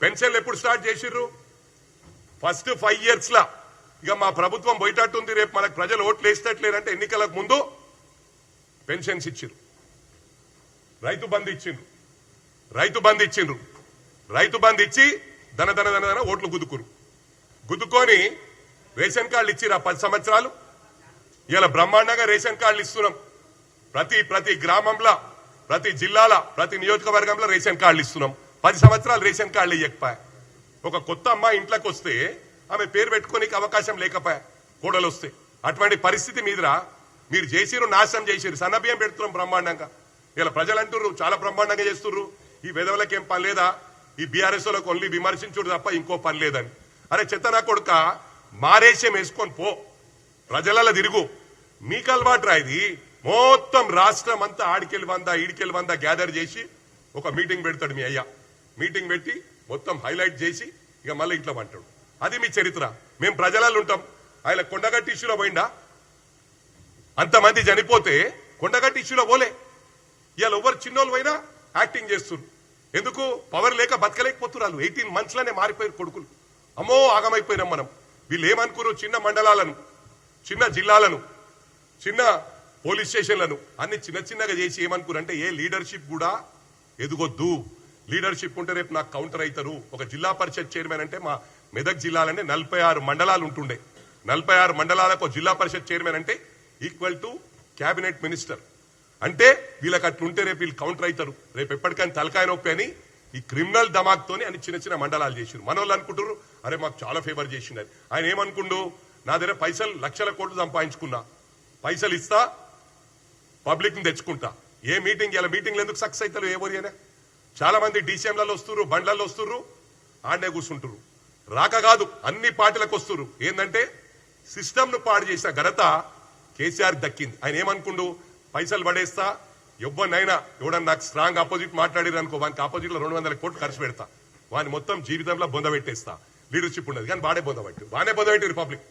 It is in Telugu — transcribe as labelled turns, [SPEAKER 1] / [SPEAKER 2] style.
[SPEAKER 1] పెన్షన్లు ఎప్పుడు స్టార్ట్ చేసిర్రు? ఫస్ట్ 5 years లా ఇక మా ప్రభుత్వం పోయేటట్టుంది, రేపు మనకు ప్రజలు ఓట్లు వేసేటట్లేరంటే ఎన్నికలకు ముందు పెన్షన్స్ ఇచ్చిండ్రు, రైతు బంధు ఇచ్చిండ్రు, రైతు బంధు ఇచ్చి ధన ఓట్లు గుద్దుకొని రేషన్ కార్డులు ఇచ్చిరా 10 సంవత్సరాలు. ఇలా బ్రహ్మాండంగా రేషన్ కార్డులు ఇస్తున్నాం. ప్రతి గ్రామంలో, ప్రతి జిల్లాల, ప్రతి నియోజకవర్గంలో రేషన్ కార్డులు ఇస్తున్నాం. 10 సంవత్సరాలు రేషన్ కార్డులు ఇవ్వకపోయా. ఒక కొత్త అమ్మాయి ఇంట్లోకి వస్తే ఆమె పేరు పెట్టుకోనికి అవకాశం లేకపోయా కోడలు వస్తే. అటువంటి పరిస్థితి మీదరా మీరు చేసిరు, నాశనం చేసిరు. సన్నబియ్యం పెడుతున్నాం బ్రహ్మాండంగా. ఇలా ప్రజలు అంటుర్రు చాలా బ్రహ్మాండంగా చేస్తుర్రు, ఈ వెధవలకి ఏం పని లేదా, ఈ బీఆర్ఎస్ వాళ్ళకి ఓన్లీ విమర్శించుడు తప్ప ఇంకో పని లేదని. అరే చెత్తనా కొడుక, మారేషం వేసుకొని పో, ప్రజలలో తిరుగు. మీకు అలవాటు రా ఇది. మొత్తం రాష్ట్రం అంతా ఆడికెళ్ళి ఈడికెళ్ళి గ్యాదర్ చేసి ఒక మీటింగ్ పెడతాడు మీ అయ్యా. మీటింగ్ పెట్టి మొత్తం హైలైట్ చేసి ఇక మళ్ళీ ఇంట్లో అంటాడు. అది మీ చరిత్ర. మేము ప్రజలలో ఉంటాం. ఆయన కొండగట్టి ఇష్యూలో పోయిండా? అంతమంది చనిపోతే కొండగట్టి ఇష్యూలో పోలే. ఇవాళ ఎవరు చిన్నోళ్ళు పోయినా యాక్టింగ్ చేస్తున్నారు. ఎందుకు? పవర్ లేక బతకలేకపోతున్నారు. 18 months లోనే మారిపోయారు కొడుకులు. అమ్మో ఆగమైపోయినాం మనం. వీళ్ళు ఏమనుకున్నారు? చిన్న మండలాలను, చిన్న జిల్లాలను, చిన్న పోలీస్ స్టేషన్లను అన్ని చిన్నగా చేసి ఏమనుకున్నారంటే ఏ లీడర్షిప్ కూడా ఎదుగొద్దు. లీడర్షిప్ ఉంటే రేపు నాకు కౌంటర్ అవుతారు. ఒక జిల్లా పరిషత్ చైర్మన్ అంటే మా మెదక్ జిల్లాలంటే 46 మండలాలు ఉంటుండే. 46 మండలాలకు జిల్లా పరిషత్ చైర్మన్ అంటే ఈక్వల్ టు క్యాబినెట్ మినిస్టర్. అంటే వీళ్ళకి అట్లుంటే రేపు వీళ్ళు కౌంటర్ అవుతారు. రేపు ఎప్పటికైనా తలకాయ నొప్పి అని ఈ క్రిమినల్ దమాక్తోని అని చిన్న మండలాలు చేసిరు. మన వాళ్ళు అనుకుంటారు అరే మాకు చాలా ఫేవర్ చేసిండు. ఆయన ఏమనుకుండు? నా దగ్గర పైసలు లక్షల కోట్లు సంపాదించుకున్నా, పైసలు ఇస్తా, పబ్లిక్ ని తెచ్చుకుంటా. ఏ మీటింగ్ ఇలా మీటింగ్లు ఎందుకు సక్సెస్ అవుతారు? ఎవరైనా చాలా మంది డీసీఎంలలో వస్తున్నారు, బండ్లలో వస్తున్నారు, ఆడనే కూర్చుంటారు. రాక కాదు అన్ని పార్టీలకు వస్తున్నారు. ఏంటంటే సిస్టమ్ ను పాడు చేసిన ఘనత కేసీఆర్ దక్కింది. ఆయన ఏమనుకుండు? పైసలు పడేస్తా, ఎవరినైనా ఎవడన్నా నాకు స్ట్రాంగ్ ఆపోజిట్ మాట్లాడారు అనుకో, వానికి ఆపోజిట్ లో 200 కోట్లు ఖర్చు పెడతా, వాని మొత్తం జీవితంలో బొంద పెట్టేస్తా. లీడర్షిప్ ఉండదు కానీ బానే బొంద పెట్టి రిపబ్లిక్